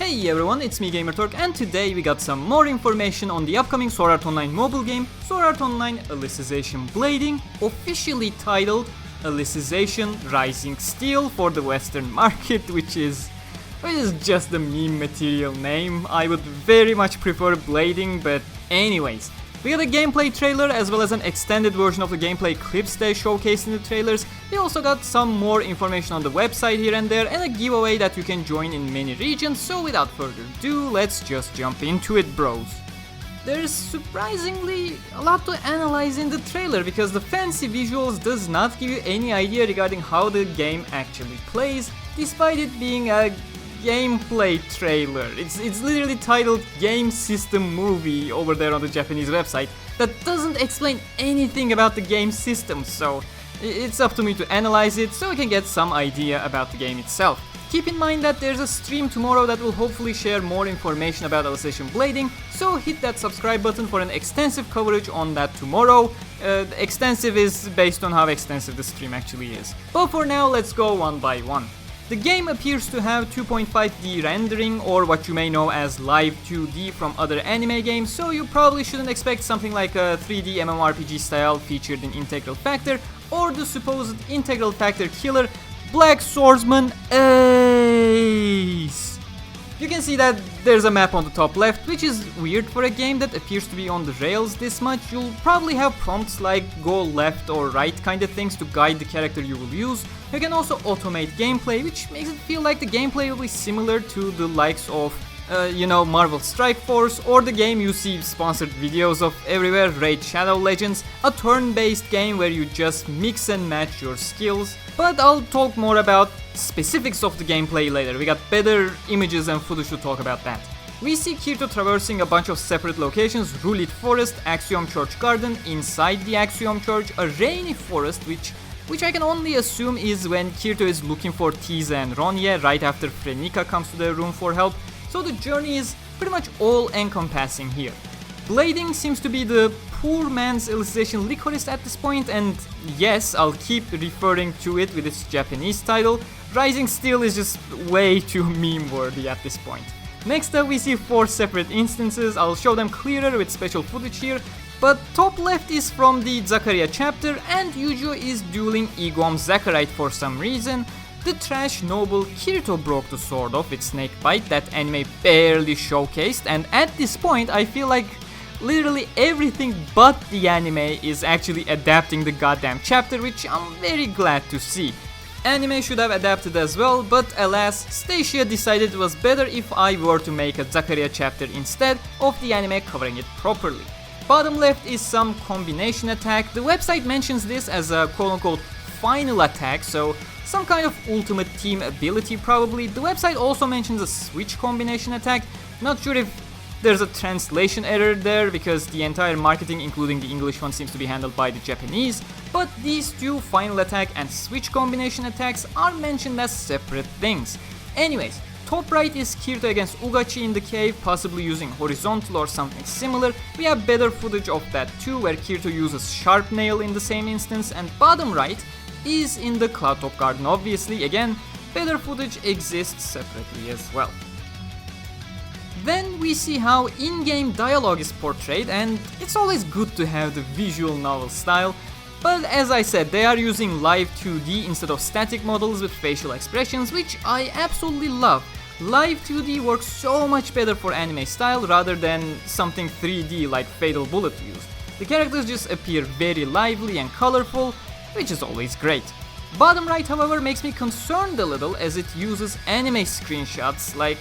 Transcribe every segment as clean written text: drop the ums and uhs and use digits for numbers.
Hey everyone, it's me Gamerturk, and today we got some more information on the upcoming Sword Art Online mobile game, Sword Art Online Alicization Blading, officially titled Alicization Rising Steel for the Western market, which is just a meme material name. I would very much prefer Blading, but anyways. We got a gameplay trailer as well as an extended version of the gameplay clips they showcased in the trailers. We also got some more information on the website here and there, and a giveaway that you can join in many regions. So without further ado, let's just jump into it, bros. There's surprisingly a lot to analyze in the trailer because the fancy visuals does not give you any idea regarding how the game actually plays, despite it being a gameplay trailer. It's literally titled Game System Movie over there on the Japanese website. That doesn't explain anything about the game system, so it's up to me to analyze it so I can get some idea about the game itself. Keep in mind that there's a stream tomorrow that will hopefully share more information about Alicization Blading, so hit that subscribe button for an extensive coverage on that tomorrow. Extensive is based on how extensive the stream actually is. But for now, let's go one by one. The game appears to have 2.5D rendering, or what you may know as live 2D from other anime games, so you probably shouldn't expect something like a 3D MMORPG style featured in Integral Factor, or the supposed Integral Factor killer, Black Swordsman Ace. You can see that there's a map on the top left, which is weird for a game that appears to be on the rails this much. You'll probably have prompts like go left or right kind of things to guide the character you will use. You can also automate gameplay, which makes it feel like the gameplay will be similar to the likes of, Marvel Strike Force, or the game you see sponsored videos of everywhere, Raid Shadow Legends, a turn-based game where you just mix and match your skills. But I'll talk more about specifics of the gameplay later. We got better images and footage to talk about that. We see Kirito traversing a bunch of separate locations: Rulit Forest, Axiom Church Garden, inside the Axiom Church, a rainy forest, which I can only assume is when Kirito is looking for Tiza and Ronye right after Frenica comes to their room for help, so the journey is pretty much all-encompassing here. Blading seems to be the poor man's Alicization Licorice at this point, and yes, I'll keep referring to it with its Japanese title. Rising Steel is just way too meme-worthy at this point. Next up we see 4 separate instances. I'll show them clearer with special footage here, but top left is from the Zakaria chapter, and Yujo is dueling Egom Zakarite for some reason. The trash noble Kirito broke the sword off with Snakebite that anime barely showcased, and at this point I feel like literally everything but the anime is actually adapting the goddamn chapter, which I'm very glad to see. Anime should have adapted as well, but alas, Stacia decided it was better if I were to make a Zakaria chapter instead of the anime covering it properly. Bottom left is some combination attack. The website mentions this as a quote-unquote final attack, so some kind of ultimate team ability probably. The website also mentions a switch combination attack. Not sure if there's a translation error there because the entire marketing, including the English one, seems to be handled by the Japanese, but these two, final attack and switch combination attacks, are mentioned as separate things. Anyways, top right is Kirito against Ugachi in the cave, possibly using horizontal or something similar. We have better footage of that too, where Kirito uses Sharp Nail in the same instance, and bottom right is in the Cloud Top Garden obviously. Again, better footage exists separately as well. Then we see how in-game dialogue is portrayed, and it's always good to have the visual novel style, but as I said, they are using live 2D instead of static models with facial expressions, which I absolutely love. Live 2D works so much better for anime style rather than something 3D like Fatal Bullet used. The characters just appear very lively and colorful, which is always great. Bottom right, however, makes me concerned a little as it uses anime screenshots. Like,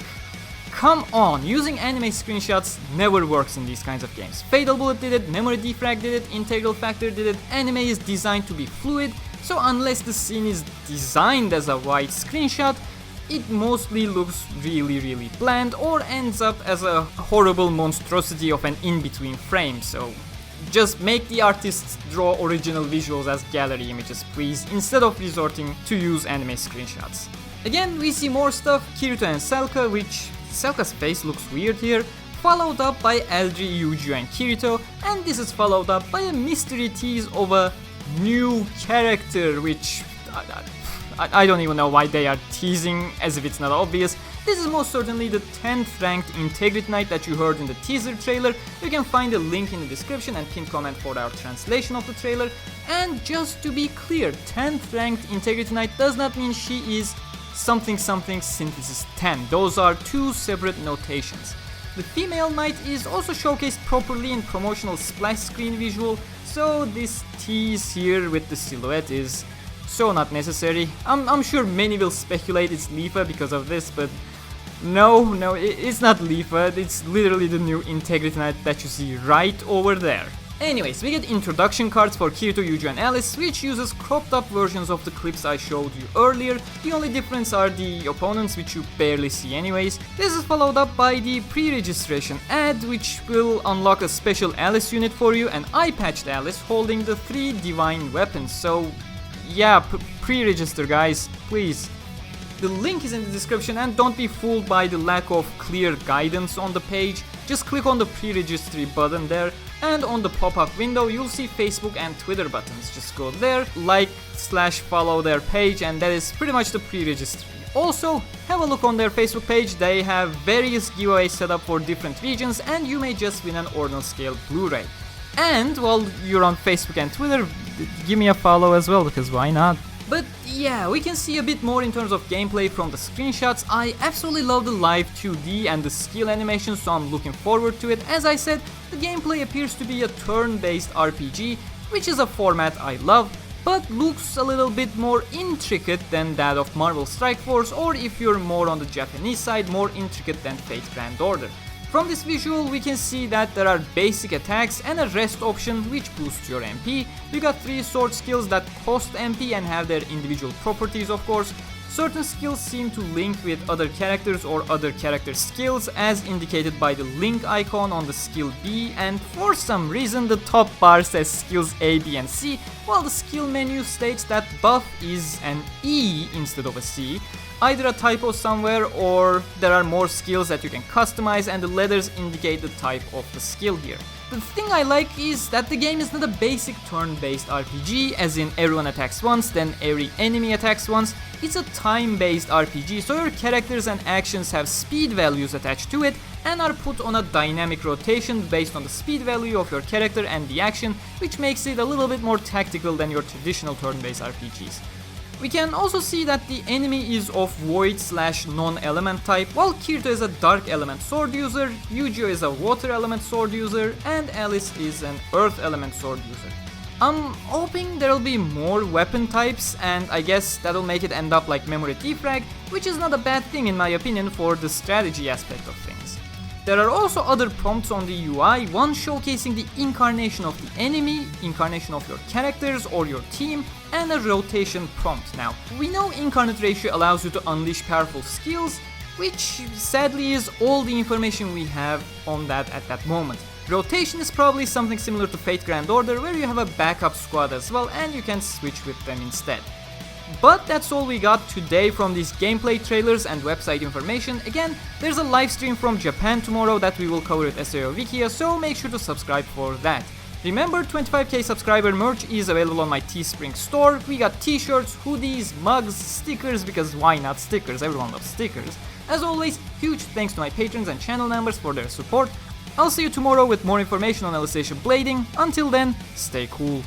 come on, using anime screenshots never works in these kinds of games. Fatal Bullet did it, Memory Defrag did it, Integral Factor did it. Anime is designed to be fluid, so unless the scene is designed as a wide screenshot, it mostly looks really bland or ends up as a horrible monstrosity of an in-between frame. So just make the artists draw original visuals as gallery images, please, instead of resorting to use anime screenshots. Again, we see more stuff, Kirito and Selka, which Selka's face looks weird here, followed up by Eldri, Yuji and Kirito, and this is followed up by a mystery tease of a new character, which I don't even know why they are teasing as if it's not obvious. This is most certainly the 10th ranked Integrity Knight that you heard in the teaser trailer. You can find a link in the description and pinned comment for our translation of the trailer. And just to be clear, 10th ranked Integrity Knight does not mean she is something something synthesis 10. Those are two separate notations. The female knight is also showcased properly in promotional splash screen visual, so this tease here with the silhouette is so not necessary. I'm sure many will speculate it's Leafa because of this, but no, it's not Leafa, it's literally the new Integrity Knight that you see right over there. Anyways, we get introduction cards for Kirito, Yuji and Alice, which uses cropped up versions of the clips I showed you earlier. The only difference are the opponents, which you barely see anyways. This is followed up by the pre-registration ad, which will unlock a special Alice unit for you, and eye-patched Alice holding the 3 divine weapons. So yeah, pre-register guys, please. The link is in the description, and don't be fooled by the lack of clear guidance on the page. Just click on the pre-registry button there, and on the pop-up window you'll see Facebook and Twitter buttons. Just go there, like/follow their page, and that is pretty much the pre-registry. Also, have a look on their Facebook page. They have various giveaways set up for different regions, and you may just win an ordinal scale Blu-ray. And while you're on Facebook and Twitter, give me a follow as well, because why not? But yeah, we can see a bit more in terms of gameplay from the screenshots. I absolutely love the live 2D and the skill animation, so I'm looking forward to it. As I said, the gameplay appears to be a turn-based RPG, which is a format I love, but looks a little bit more intricate than that of Marvel Strike Force, or if you're more on the Japanese side, more intricate than Fate Grand Order. From this visual, we can see that there are basic attacks and a rest option which boosts your MP. You got 3 sword skills that cost MP and have their individual properties, of course. Certain skills seem to link with other characters or other character skills, as indicated by the link icon on the skill B, and for some reason the top bar says skills A, B and C, while the skill menu states that buff is an E instead of a C. Either a typo somewhere, or there are more skills that you can customize, and the letters indicate the type of the skill here. The thing I like is that the game is not a basic turn-based RPG, as in everyone attacks once, then every enemy attacks once. It's a time-based RPG, so your characters and actions have speed values attached to it, and are put on a dynamic rotation based on the speed value of your character and the action, which makes it a little bit more tactical than your traditional turn-based RPGs. We can also see that the enemy is of void/non-element type, while Kirito is a dark element sword user, Yuji is a water element sword user, and Alice is an earth element sword user. I'm hoping there'll be more weapon types, and I guess that'll make it end up like memory defrag, which is not a bad thing in my opinion for the strategy aspect of things. There are also other prompts on the UI, one showcasing the incarnation of the enemy, incarnation of your characters or your team, and a rotation prompt. Now, we know incarnate ratio allows you to unleash powerful skills, which sadly is all the information we have on that at that moment. Rotation is probably something similar to Fate Grand Order, where you have a backup squad as well and you can switch with them instead. But that's all we got today from these gameplay trailers and website information. Again, there's a live stream from Japan tomorrow that we will cover at SAO Wikia, so make sure to subscribe for that. Remember, 25k subscriber merch is available on my Teespring store. We got t-shirts, hoodies, mugs, stickers, because why not stickers? Everyone loves stickers. As always, huge thanks to my patrons and channel members for their support. I'll see you tomorrow with more information on Alicization blading. Until then, stay cool.